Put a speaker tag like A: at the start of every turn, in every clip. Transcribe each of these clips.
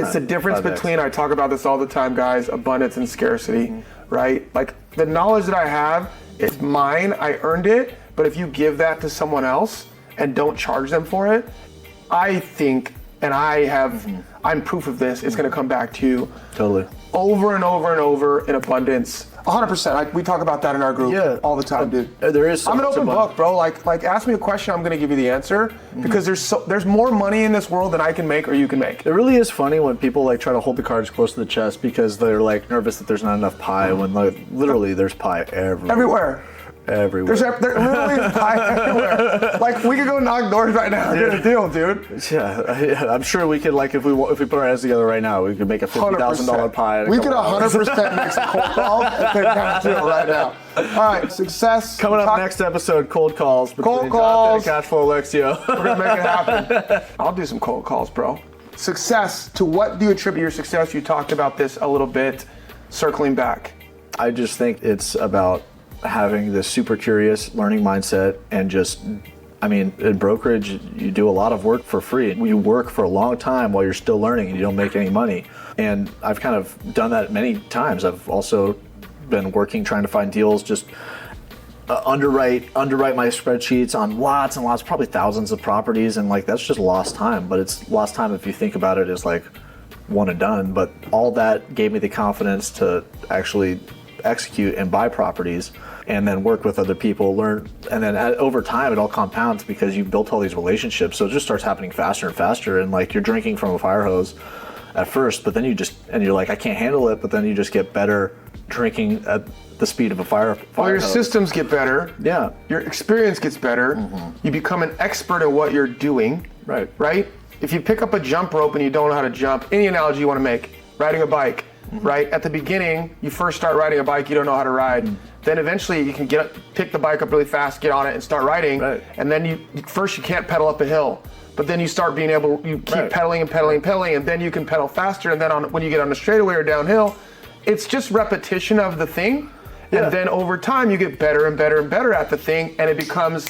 A: It's the difference between, I talk about this all the time, guys, abundance and scarcity, right? Like the knowledge that I have is mine, I earned it, but if you give that to someone else and don't charge them for it, I think, and I'm proof of this, it's gonna come back to you.
B: Totally.
A: Over and over and over in abundance. 100%. We talk about that in our group all the time, dude.
B: There is.
A: I'm an open book, bro. Like, ask me a question, I'm gonna give you the answer because there's more money in this world than I can make or you can make.
B: It really is funny when people like try to hold the cards close to the chest because they're like nervous that there's not enough pie when like literally there's pie everywhere.
A: There's literally pie everywhere. Like we could go knock doors right now and get a deal, dude.
B: Yeah, I'm sure we could like if we put our heads together right now, we could make a $50,000 pie.
A: We could 100% make some cold calls and take down a deal right now. All right, success.
B: Coming up next episode, cold calls.
A: Cold calls.
B: Cashflow Alexio.
A: We're gonna make it happen. I'll do some cold calls, bro. Success. To what do you attribute your success? You talked about this a little bit. Circling back.
B: I just think it's about having this super curious learning mindset and just, I mean, in brokerage, you do a lot of work for free. You work for a long time while you're still learning and you don't make any money. And I've kind of done that many times. I've also been working, trying to find deals, just underwrite my spreadsheets on lots and lots, probably thousands of properties. And like, that's just lost time, but it's lost time if you think about it as like one and done. But all that gave me the confidence to actually execute and buy properties and then work with other people, learn, and then over time it all compounds because you've built all these relationships, so it just starts happening faster and faster, and like you're drinking from a fire hose at first, but then you're like, I can't handle it, but then you just get better drinking at the speed of a fire
A: well, your
B: hose.
A: Systems get better.
B: Yeah.
A: Your experience gets better. You become an expert at what you're doing. Right? If you pick up a jump rope and you don't know how to jump, any analogy you want to make, riding a bike, right? At the beginning, you first start riding a bike, you don't know how to ride. Then eventually you can pick the bike up really fast, get on it and start riding. And then you can't pedal up a hill. But then you start being able, you keep pedaling and pedaling and pedaling, and then you can pedal faster. And then when you get on the straightaway or downhill, it's just repetition of the thing. And then over time you get better and better and better at the thing, and it becomes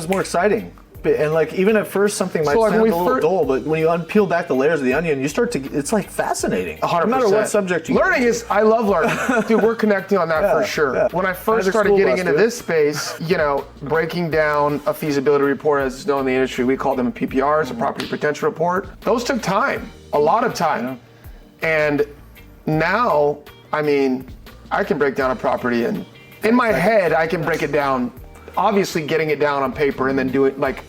A: more exciting.
B: And like even at first something might sound a little dull, but when you unpeel back the layers of the onion, you start to, it's like fascinating.
A: 100%.
B: No matter what subject you
A: learning is, I love learning. Dude, we're connecting on that for sure. When I first started getting into this space, breaking down a feasibility report, as is known in the industry, we call them PPRs, a property potential report. Those took time, a lot of time. And now, I mean, I can break down a property and in my head, I can break it down, obviously getting it down on paper and then do it like,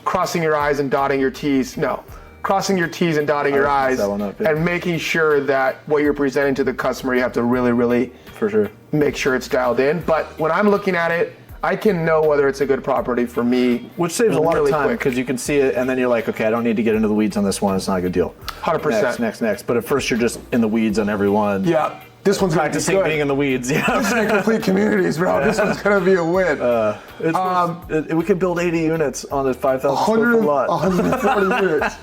A: crossing your I's and dotting your T's. No, crossing your T's and dotting your I's and making sure that what you're presenting to the customer, you have to really, really make sure it's dialed in. But when I'm looking at it, I can know whether it's a good property for me.
B: Which saves a lot of time because you can see it and then you're like, okay, I don't need to get into the weeds on this one. It's not a good deal.
A: 100%.
B: Next. But at first you're just in the weeds on every one.
A: Yeah. This one's
B: practicing being in the weeds.
A: This is complete communities, bro. This one's gonna be a win.
B: We could build 80 units on a 5,000 square foot lot.
A: 140 units.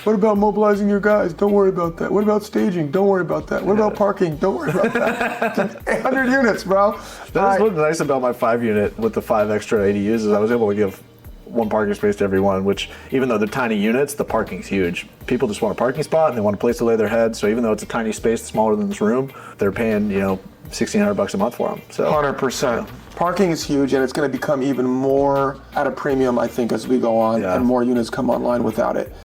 A: What about mobilizing your guys? Don't worry about that. What about staging? Don't worry about that. What about parking? Don't worry about that. 800 units, bro.
B: That's what's nice about my 5 unit with the 5 extra ADUs is I was able to give one parking space to every one, which even though they're tiny units, the parking's huge. People just want a parking spot and they want a place to lay their head. So even though it's a tiny space smaller than this room, they're paying, $1,600 a month for them. So
A: 100%. Parking is huge, and it's going to become even more at a premium, I think, as we go on and more units come online without it.